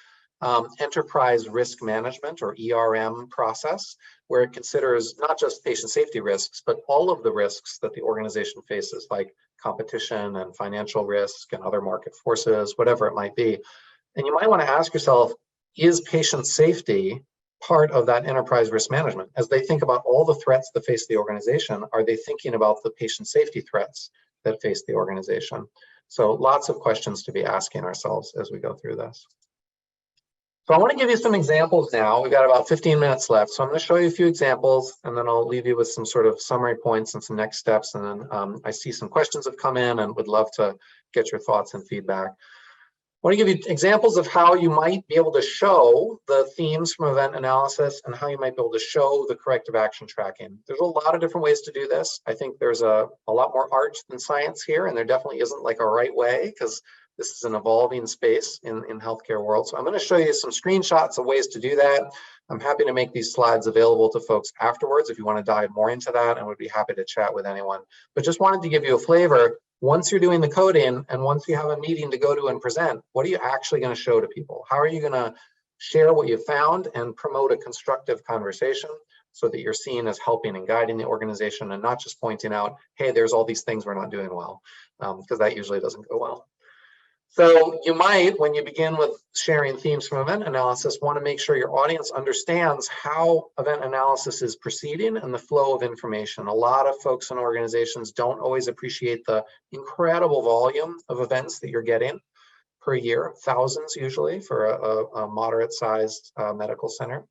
enterprise risk management or ERM process where it considers not just patient safety risks, but all of the risks that the organization faces, like competition and financial risk and other market forces, whatever it might be. And you might want to ask yourself, is patient safety part of that enterprise risk management? As they think about all the threats that face the organization, are they thinking about the patient safety threats that face the organization? So lots of questions to be asking ourselves as we go through this. So I want to give you some examples now. We've got about 15 minutes left. So I'm going to show you a few examples, and then I'll leave you with some sort of summary points and some next steps. And then I see some questions have come in and would love to get your thoughts and feedback. I want to give you examples of how you might be able to show the themes from event analysis and how you might be able to show the corrective action tracking. There's a lot of different ways to do this. I think there's a lot more art than science here, and there definitely isn't like a right way because this is an evolving space in healthcare world. So I'm going to show you some screenshots of ways to do that. I'm happy to make these slides available to folks afterwards if you want to dive more into that, and would be happy to chat with anyone. But just wanted to give you a flavor. Once you're doing the coding and once you have a meeting to go to and present, what are you actually going to show to people? How are you going to share what you found and promote a constructive conversation so that you're seen as helping and guiding the organization and not just pointing out, hey, there's all these things we're not doing well, because that usually doesn't go well. So you might, when you begin with sharing themes from event analysis, want to make sure your audience understands how event analysis is proceeding and the flow of information. A lot of folks in organizations don't always appreciate the incredible volume of events that you're getting per year, thousands usually for a moderate-sized medical center.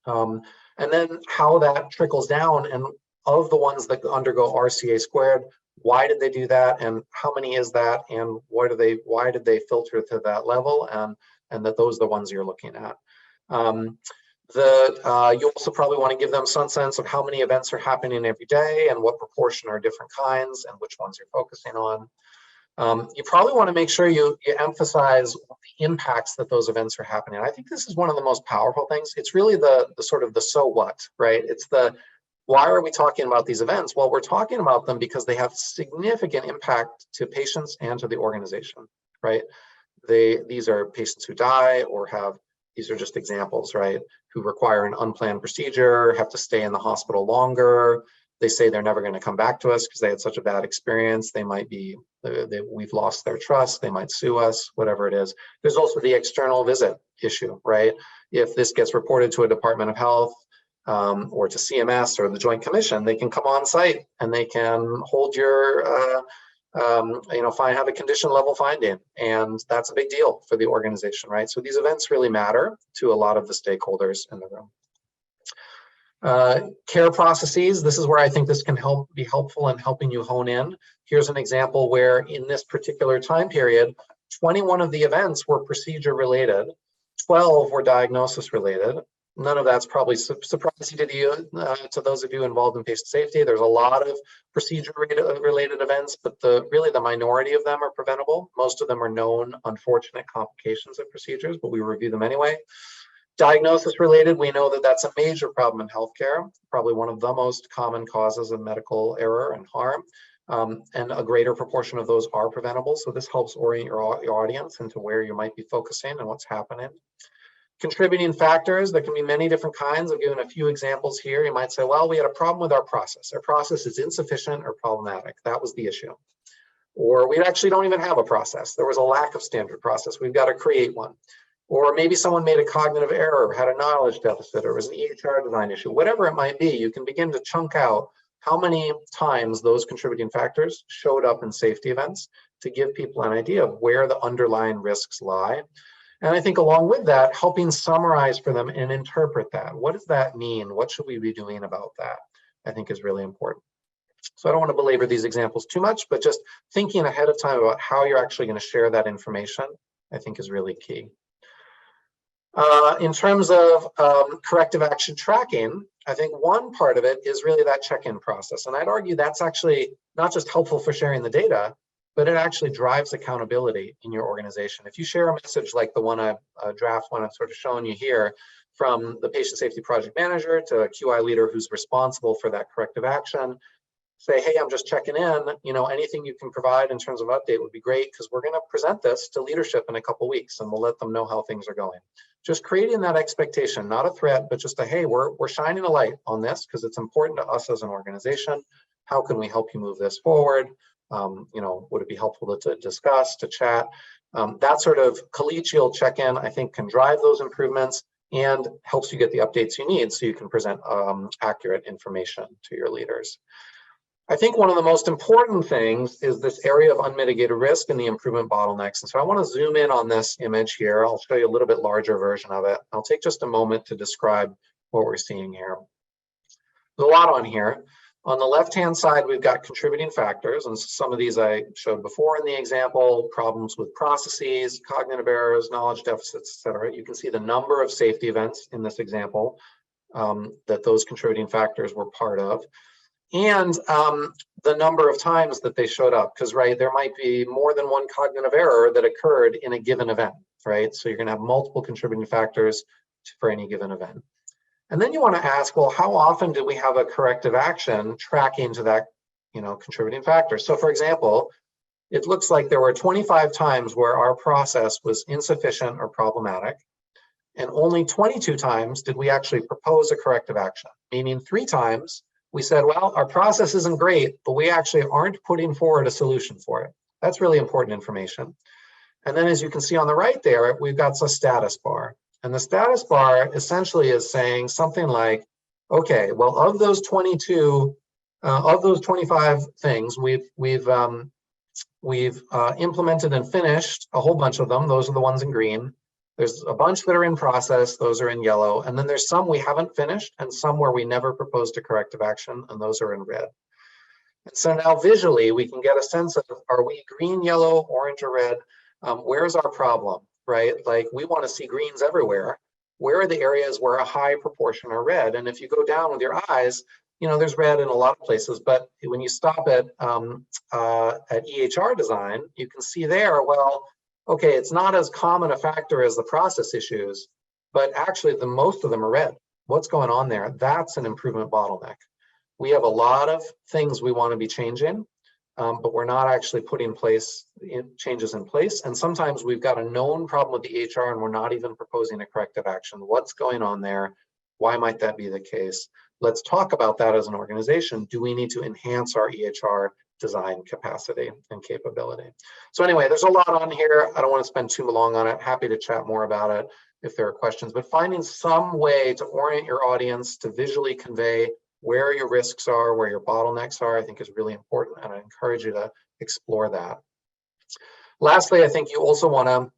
And then how that trickles down, and of the ones that undergo RCA2, Why did they do that, and how many is that, and why did they filter to that level, and that those are the ones you're looking at. You also probably want to give them some sense of how many events are happening every day and what proportion are different kinds and which ones you're focusing on. You probably want to make sure you emphasize the impacts that those events are happening. I think this is one of the most powerful things. It's really the sort of the so what, right? It's the, why are we talking about these events? Well, we're talking about them because they have significant impact to patients and to the organization, right? These are patients who die or have, these are just examples, right? Who require an unplanned procedure, have to stay in the hospital longer. They say they're never going to come back to us because they had such a bad experience. They might be, we've lost their trust. They might sue us, whatever it is. There's also the external visit issue, right? If this gets reported to a Department of Health or to CMS or the Joint Commission, they can come on site and they can hold your, have a condition level finding, and that's a big deal for the organization, right? So these events really matter to a lot of the stakeholders in the room. Care processes, this is where I think this can be helpful in helping you hone in. Here's an example where in this particular time period, 21 of the events were procedure related, 12 were diagnosis related. None of that's probably surprising to you, to those of you involved in patient safety. There's a lot of procedure-related events, but really the minority of them are preventable. Most of them are known unfortunate complications of procedures, but we review them anyway. Diagnosis-related, we know that that's a major problem in healthcare, probably one of the most common causes of medical error and harm, and a greater proportion of those are preventable. So this helps orient your audience into where you might be focusing and what's happening. Contributing factors, there can be many different kinds. I've given a few examples here. You might say, well, we had a problem with our process. Our process is insufficient or problematic. That was the issue. Or we actually don't even have a process. There was a lack of standard process. We've got to create one. Or maybe someone made a cognitive error, had a knowledge deficit, or was an EHR design issue. Whatever it might be, you can begin to chunk out how many times those contributing factors showed up in safety events to give people an idea of where the underlying risks lie. And I think along with that, helping summarize for them and interpret that. What does that mean? What should we be doing about that? I think is really important. So I don't want to belabor these examples too much, but just thinking ahead of time about how you're actually going to share that information, I think is really key. In terms of corrective action tracking, I think one part of it is really that check-in process. And I'd argue that's actually not just helpful for sharing the data, but it actually drives accountability in your organization. If you share a message like the one a draft one I've sort of shown you here, from the patient safety project manager to a QI leader who's responsible for that corrective action, say, hey, I'm just checking in, anything you can provide in terms of update would be great, because we're going to present this to leadership in a couple weeks and we'll let them know how things are going. Just creating that expectation, not a threat, but just a, hey, we're shining a light on this because it's important to us as an organization. How can we help you move this forward? Would it be helpful to discuss, to chat? That sort of collegial check-in, I think, can drive those improvements and helps you get the updates you need so you can present accurate information to your leaders. I think one of the most important things is this area of unmitigated risk and the improvement bottlenecks. And so I want to zoom in on this image here. I'll show you a little bit larger version of it. I'll take just a moment to describe what we're seeing here. There's a lot on here. On the left-hand side, we've got contributing factors, and some of these I showed before in the example, problems with processes, cognitive errors, knowledge deficits, et cetera. You can see the number of safety events in this example that those contributing factors were part of, and the number of times that they showed up, because, right, there might be more than one cognitive error that occurred in a given event, right? So you're going to have multiple contributing factors for any given event. And then you want to ask, well, how often do we have a corrective action tracking to that, contributing factor? So for example, it looks like there were 25 times where our process was insufficient or problematic, and only 22 times did we actually propose a corrective action, meaning 3 times we said, well, our process isn't great, but we actually aren't putting forward a solution for it. That's really important information. And then as you can see on the right there, we've got a status bar. And the status bar essentially is saying something like, okay, well, of those 22, of those 25 things, we've implemented and finished a whole bunch of them. Those are the ones in green. There's a bunch that are in process. Those are in yellow. And then there's some we haven't finished and some where we never proposed a corrective action, and those are in red. And so now visually, we can get a sense of, are we green, yellow, orange, or red? Where's our problem, right? Like, we want to see greens everywhere. Where are the areas where a high proportion are red? And if you go down with your eyes, you know, there's red in a lot of places, but when you stop at EHR design, you can see there, well, okay, it's not as common a factor as the process issues, but actually most of them are red. What's going on there? That's an improvement bottleneck. We have a lot of things we want to be changing, but we're not actually putting changes in place. And sometimes we've got a known problem with the EHR and we're not even proposing a corrective action. What's going on there? Why might that be the case? Let's talk about that as an organization. Do we need to enhance our EHR design capacity and capability? So anyway, there's a lot on here. I don't want to spend too long on it. Happy to chat more about it if there are questions, but finding some way to orient your audience to visually convey where your risks are, where your bottlenecks are, I think is really important, and I encourage you to explore that. Lastly, I think you also want to,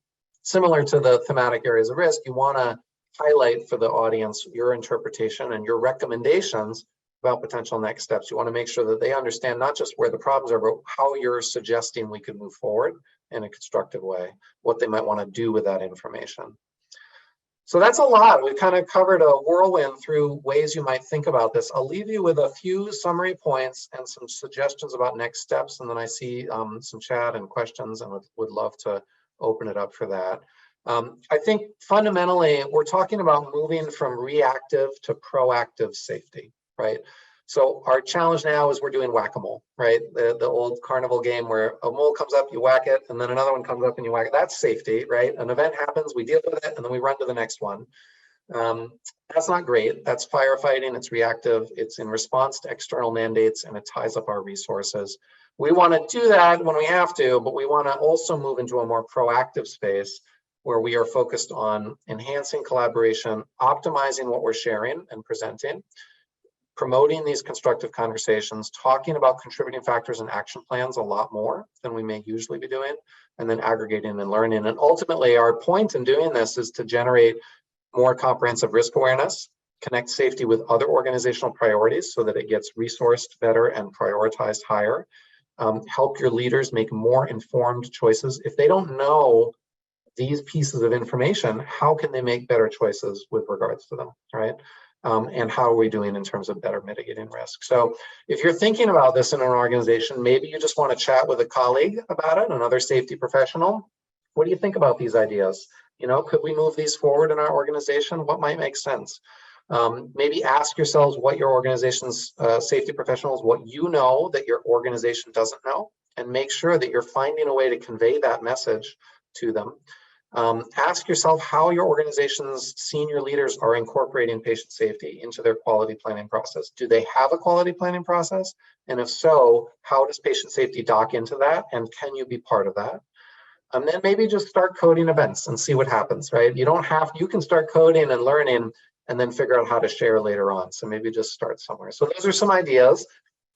similar to the thematic areas of risk, you want to highlight for the audience your interpretation and your recommendations about potential next steps. You want to make sure that they understand not just where the problems are, but how you're suggesting we could move forward in a constructive way, what they might want to do with that information. So that's a lot. We've kind of covered a whirlwind through ways you might think about this. I'll leave you with a few summary points and some suggestions about next steps, and then I see some chat and questions, and would love to open it up for that. I think fundamentally, we're talking about moving from reactive to proactive safety, right? So our challenge now is we're doing whack-a-mole, right? The old carnival game where a mole comes up, you whack it, and then another one comes up and you whack it. That's safety, right? An event happens, we deal with it, and then we run to the next one. That's not great. That's firefighting, it's reactive, it's in response to external mandates, and it ties up our resources. We want to do that when we have to, but we want to also move into a more proactive space where we are focused on enhancing collaboration, optimizing what we're sharing and presenting, promoting these constructive conversations, talking about contributing factors and action plans a lot more than we may usually be doing, and then aggregating and learning. And ultimately, our point in doing this is to generate more comprehensive risk awareness, connect safety with other organizational priorities so that it gets resourced better and prioritized higher, help your leaders make more informed choices. If they don't know these pieces of information, how can they make better choices with regards to them, right? And how are we doing in terms of better mitigating risk? So if you're thinking about this in an organization, maybe you just want to chat with a colleague about it, another safety professional. What do you think about these ideas? You know, could we move these forward in our organization? What might make sense? Maybe ask yourselves what your organization's safety professionals, what you know that your organization doesn't know, and make sure that you're finding a way to convey that message to them. Ask yourself how your organization's senior leaders are incorporating patient safety into their quality planning process. Do they have a quality planning process? And if so, how does patient safety dock into that? And can you be part of that? And then maybe just start coding events and see what happens, right? You can start coding and learning and then figure out how to share later on. So maybe just start somewhere. So those are some ideas.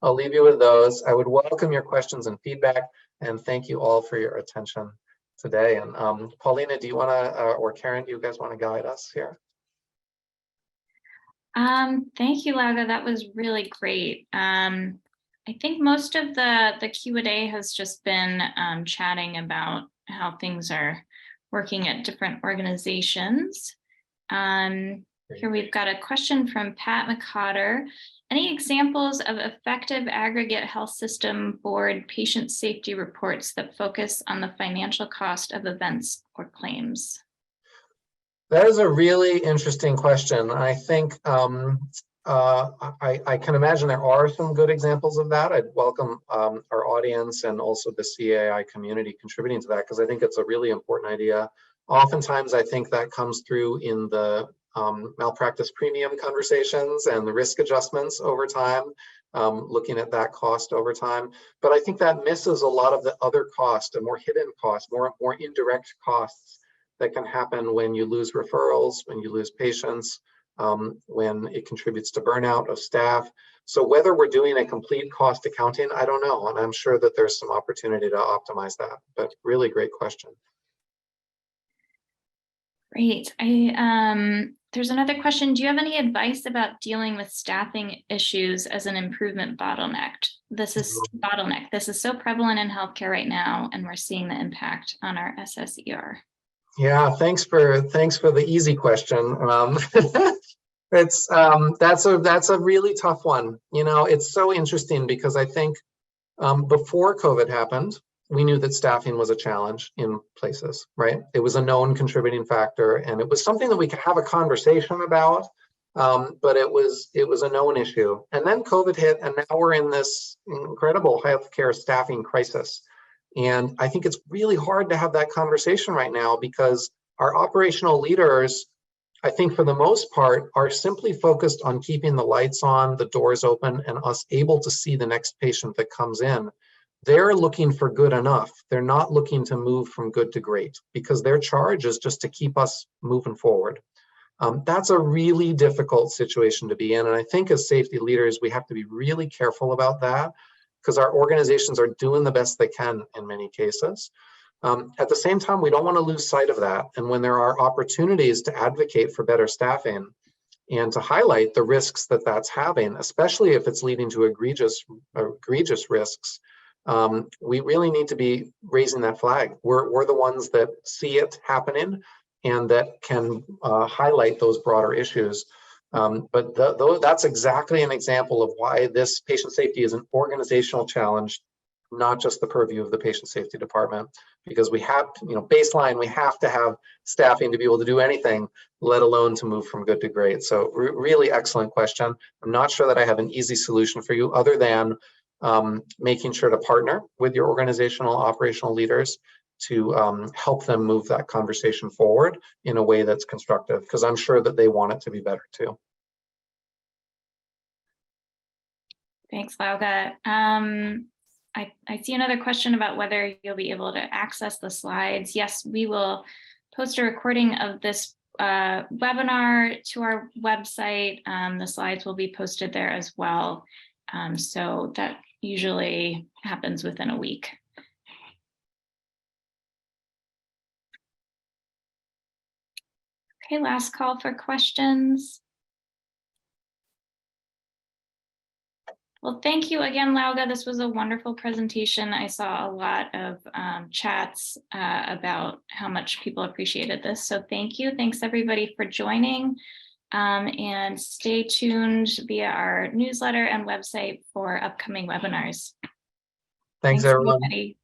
I'll leave you with those. I would welcome your questions and feedback, and thank you all for your attention today. And Paulina, do you want to, or Karen, do you guys want to guide us here? Thank you, Lauga. That was really great. I think most of the Q&A has just been chatting about how things are working at different organizations. Here we've got a question from Pat McCotter. Any examples of effective aggregate health system board patient safety reports that focus on the financial cost of events or claims? That is a really interesting question. I think I can imagine there are some good examples of that. I'd welcome our audience and also the CAI community contributing to that, because I think it's a really important idea. Oftentimes, I think that comes through in the malpractice premium conversations and the risk adjustments over time, looking at that cost over time. But I think that misses a lot of the other costs, and more hidden costs, more indirect costs that can happen when you lose referrals, when you lose patients, when it contributes to burnout of staff. So whether we're doing a complete cost accounting, I don't know. And I'm sure that there's some opportunity to optimize that, but really great question. Great. There's another question. Do you have any advice about dealing with staffing issues as an improvement bottleneck? This is so prevalent in healthcare right now, and we're seeing the impact on our SSER. Yeah, thanks for the easy question. That's a really tough one. You know, it's so interesting because I think before COVID happened, we knew that staffing was a challenge in places, right? It was a known contributing factor, and it was something that we could have a conversation about, but it was a known issue. And then COVID hit, and now we're in this incredible healthcare staffing crisis. And I think it's really hard to have that conversation right now because our operational leaders, I think for the most part, are simply focused on keeping the lights on, the doors open, and us able to see the next patient that comes in. They're looking for good enough. They're not looking to move from good to great because their charge is just to keep us moving forward. That's a really difficult situation to be in. And I think as safety leaders, we have to be really careful about that because our organizations are doing the best they can in many cases. At the same time, we don't want to lose sight of that. And when there are opportunities to advocate for better staffing and to highlight the risks that that's having, especially if it's leading to egregious risks, we really need to be raising that flag. We're the ones that see it happening and that can highlight those broader issues. But that's exactly an example of why this patient safety is an organizational challenge, not just the purview of the patient safety department, because we have, baseline, we have to have staffing to be able to do anything, let alone to move from good to great. So really excellent question. I'm not sure that I have an easy solution for you other than making sure to partner with your organizational operational leaders to help them move that conversation forward in a way that's constructive, because I'm sure that they want it to be better too. Thanks, Lauga. I see another question about whether you'll be able to access the slides. Yes, we will post a recording of this webinar to our website. The slides will be posted there as well. So that usually happens within a week. Okay, last call for questions. Well, thank you again, Lauga. This was a wonderful presentation. I saw a lot of chats about how much people appreciated this. So thank you. Thanks everybody for joining. And stay tuned via our newsletter and website for upcoming webinars. Thanks everyone. Everybody.